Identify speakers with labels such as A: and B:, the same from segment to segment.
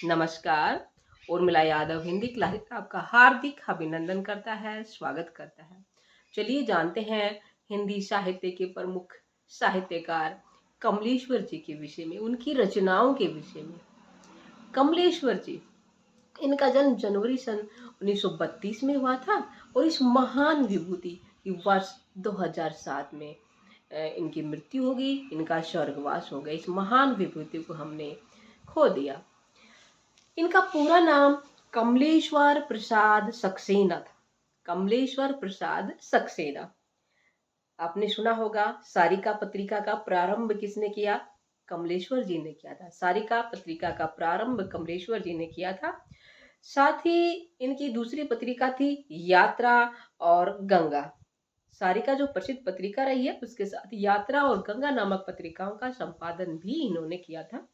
A: नमस्कार। उर्मिला यादव हिंदी क्लास का आपका हार्दिक अभिनंदन करता है, स्वागत करता है। चलिए जानते हैं हिंदी साहित्य के प्रमुख साहित्यकार कमलेश्वर जी के विषय में, उनकी रचनाओं के विषय में। कमलेश्वर जी, इनका जन्म जनवरी सन 1932 में हुआ था और इस महान विभूति की वर्ष 2007 में इनकी मृत्यु हो गई, इनका स्वर्गवास हो गया। इस महान विभूति को हमने खो दिया। इनका पूरा नाम कमलेश्वर प्रसाद सक्सेना था। कमलेश्वर प्रसाद सक्सेना। आपने सुना होगा सारिका पत्रिका का प्रारंभ किसने किया? कमलेश्वर जी ने किया था। सारिका पत्रिका का प्रारंभ कमलेश्वर जी ने किया था। साथ ही इनकी दूसरी पत्रिका थी यात्रा और गंगा। सारिका जो प्रसिद्ध पत्रिका रही है, उसके साथ यात्रा और गंगा नामक पत्रिकाओं का संपादन भी इन्होंने किया था।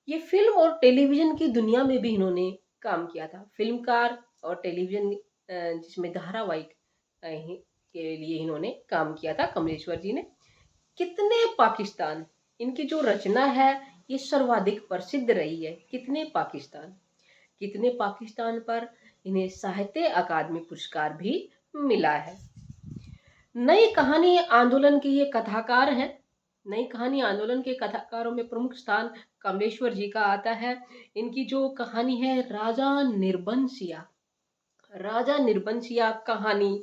A: ये फिल्म और टेलीविजन की दुनिया में भी इन्होंने काम किया था। फिल्मकार और टेलीविजन जिसमें धारावाहिक के लिए इन्होंने काम किया था कमलेश्वर जी ने। कितने पाकिस्तान, इनकी जो रचना है ये सर्वाधिक प्रसिद्ध रही है। कितने पाकिस्तान, कितने पाकिस्तान पर इन्हें साहित्य अकादमी पुरस्कार भी मिला है। नई कहानी आंदोलन के ये कथाकार हैं। नई कहानी आंदोलन के कथाकारों में प्रमुख स्थान कमलेश्वर जी का आता है। इनकी जो कहानी है राजा निर्बंसिया, राजा निर्बंसिया कहानी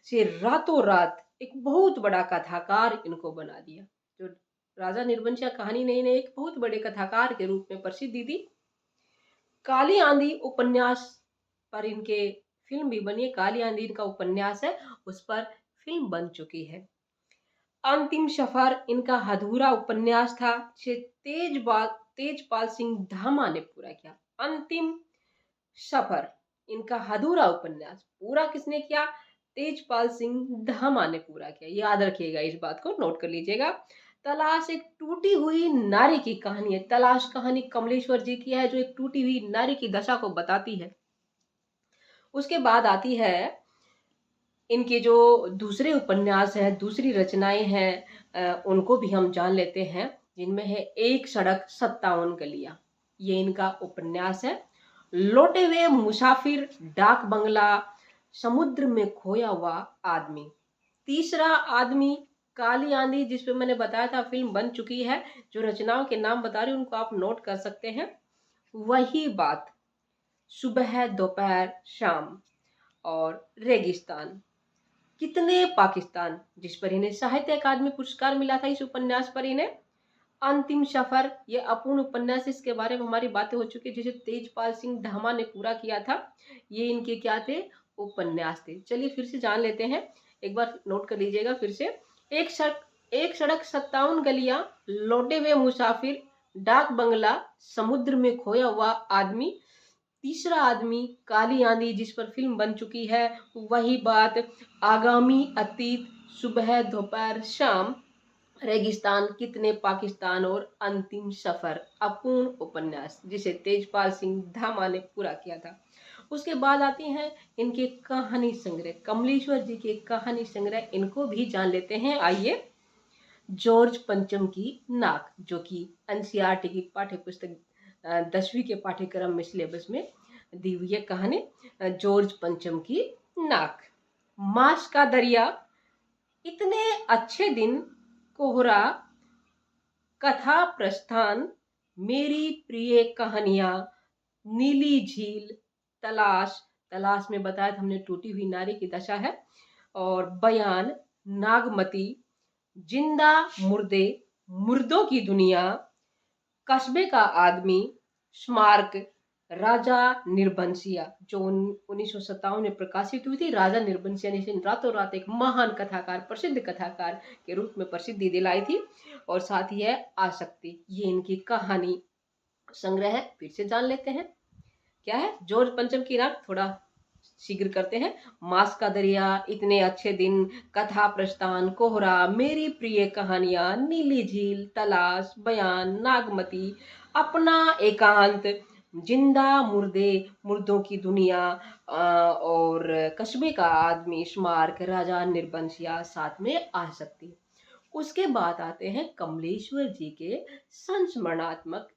A: से रातों रात एक बहुत बड़ा कथाकार इनको बना दिया। जो राजा निर्बंसिया कहानी ने इन्हें एक बहुत बड़े कथाकार के रूप में प्रसिद्धि दी। काली आंधी उपन्यास पर इनके फिल्म भी बनी है। काली आंधी इनका उपन्यास है, उस पर फिल्म बन चुकी है। अंतिम सफर इनका अधूरा उपन्यास था, जिसे तेजपाल सिंह धामा ने पूरा किया। अंतिम सफर इनका अधूरा उपन्यास पूरा किसने किया? तेजपाल सिंह धामा ने पूरा किया। याद रखिएगा, इस बात को नोट कर लीजिएगा। तलाश एक टूटी हुई नारी की कहानी है। तलाश कहानी कमलेश्वर जी की है, जो एक टूटी हुई नारी की दशा को बताती है। उसके बाद आती है इनके जो दूसरे उपन्यास हैं, दूसरी रचनाएं हैं, उनको भी हम जान लेते हैं, जिनमें है एक सड़क 57 गलियां। ये इनका उपन्यास है। लौटे हुए मुसाफिर, डाक बंगला, समुद्र में खोया हुआ आदमी, तीसरा आदमी, काली आंधी जिस पे मैंने बताया था फिल्म बन चुकी है। जो रचनाओं के नाम बता रही हूँ उनको आप नोट कर सकते हैं। वही बात, सुबह दोपहर शाम और रेगिस्तान। कितने पाकिस्तान, जिस पर इन्हें साहित्य अकादमी पुरस्कार मिला था इस उपन्यास पर इन्हें। अंतिम सफर, ये अपूर्ण उपन्यास, इसके बारे में हमारी बातें हो चुकी है, जिसे तेजपाल सिंह धामा ने पूरा किया था। ये इनके क्या थे? उपन्यास थे। चलिए फिर से जान लेते हैं, एक बार नोट कर लीजिएगा फिर से। एक सड़क 57 गलियां, लौटे हुए मुसाफिर, डाक बंगला, समुद्र में खोया हुआ आदमी, तीसरा आदमी, काली आंधी जिस पर फिल्म बन चुकी है, वही बात, आगामी अतीत, सुबह दोपहर शाम, रेगिस्तान, कितने पाकिस्तान और अंतिम सफर अपूर्ण उपन्यास, जिसे तेजपाल सिंह धामा ने पूरा किया था। उसके बाद आती हैं इनके कहानी संग्रह, कमलेश्वर जी के कहानी संग्रह, इनको भी जान लेते हैं। आइए। जॉर्ज पंचम की नाक, जो कि एनसीईआरटी की पाठ्य पुस्तक 10वीं के पाठ्यक्रम में सिलेबस में दी हुई है कहानी। जॉर्ज पंचम की नाक। मास का दरिया, इतने अच्छे दिन, कोहरा, कथा प्रस्थान, मेरी प्रिय कहानियां, नीली झील, तलाश, तलाश में बताया था हमने टूटी हुई नारी की दशा है, और बयान, नागमती, जिंदा मुर्दे, मुर्दों की दुनिया, कस्बे का आदमी, स्मारक, राजा निर्बंसिया, जो 1957 में प्रकाशित हुई थी। राजा निर्बंसिया ने इसे रातों रात एक महान कथाकार, प्रसिद्ध कथाकार के रूप में प्रसिद्धि दिलाई थी। और साथ ही है आसक्ति, ये इनकी कहानी संग्रह है। फिर से जान लेते हैं क्या है। जॉर्ज पंचम की रात थोड़ा शीघ्र करते हैं। मास का दरिया, इतने अच्छे दिन, कथा प्रस्थान, कोहरा, मेरी प्रिय कहानियां, नीली झील, तलाश, बयान, नागमती, अपना एकांत, जिंदा मुर्दे, मुर्दों की दुनिया, और कस्बे का आदमी, स्मारक, राजा निर्बंसिया, साथ में आसक्ति। उसके बाद आते हैं कमलेश्वर जी के संस्मरणात्मक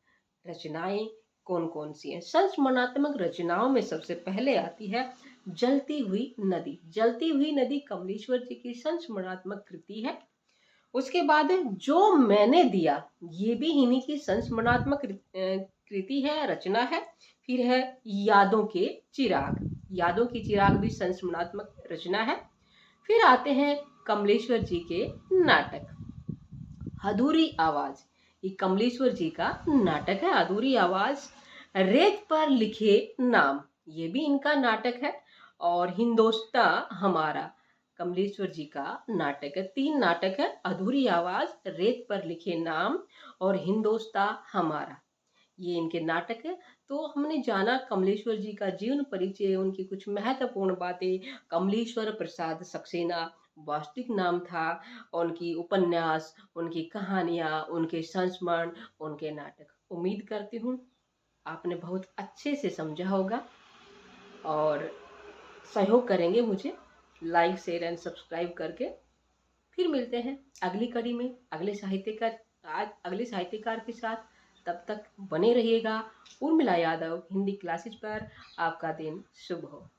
A: रचनाएं, कौन कौन सी हैं? संस्मरणात्मक रचनाओं में सबसे पहले आती है जलती हुई नदी। जलती हुई नदी कमलेश्वर जी की संस्मरणात्मक कृति है। उसके बाद है जो मैंने दिया, ये भी इन्हीं की संस्मरणात्मक कृति है, रचना है। फिर है यादों के चिराग। यादों के चिराग भी संस्मरणात्मक रचना है। फिर आते हैं कमलेश्वर जी के नाटक। अधूरी आवाज, ये कमलेश्वर जी का नाटक है अधूरी आवाज। रेत पर लिखे नाम, ये भी इनका नाटक है। और हिंदोस्ता हमारा, कमलेश्वर जी का नाटक है। 3 नाटक है, अधूरी आवाज, रेत पर लिखे नाम और हिंदोस्ता हमारा, ये इनके नाटक है। तो हमने जाना कमलेश्वर जी का जीवन परिचय, उनकी कुछ महत्वपूर्ण बातें। कमलेश्वर प्रसाद सक्सेना वास्तविक नाम था। उनकी उपन्यास, उनकी कहानियाँ, उनके संस्मरण, उनके नाटक। उम्मीद करती हूँ आपने बहुत अच्छे से समझा होगा और सहयोग करेंगे मुझे लाइक शेयर एंड सब्सक्राइब करके। फिर मिलते हैं अगली कड़ी में अगले साहित्यकार के साथ। तब तक बने रहिएगा उर्मिला यादव हिंदी क्लासेज पर। आपका दिन शुभ हो।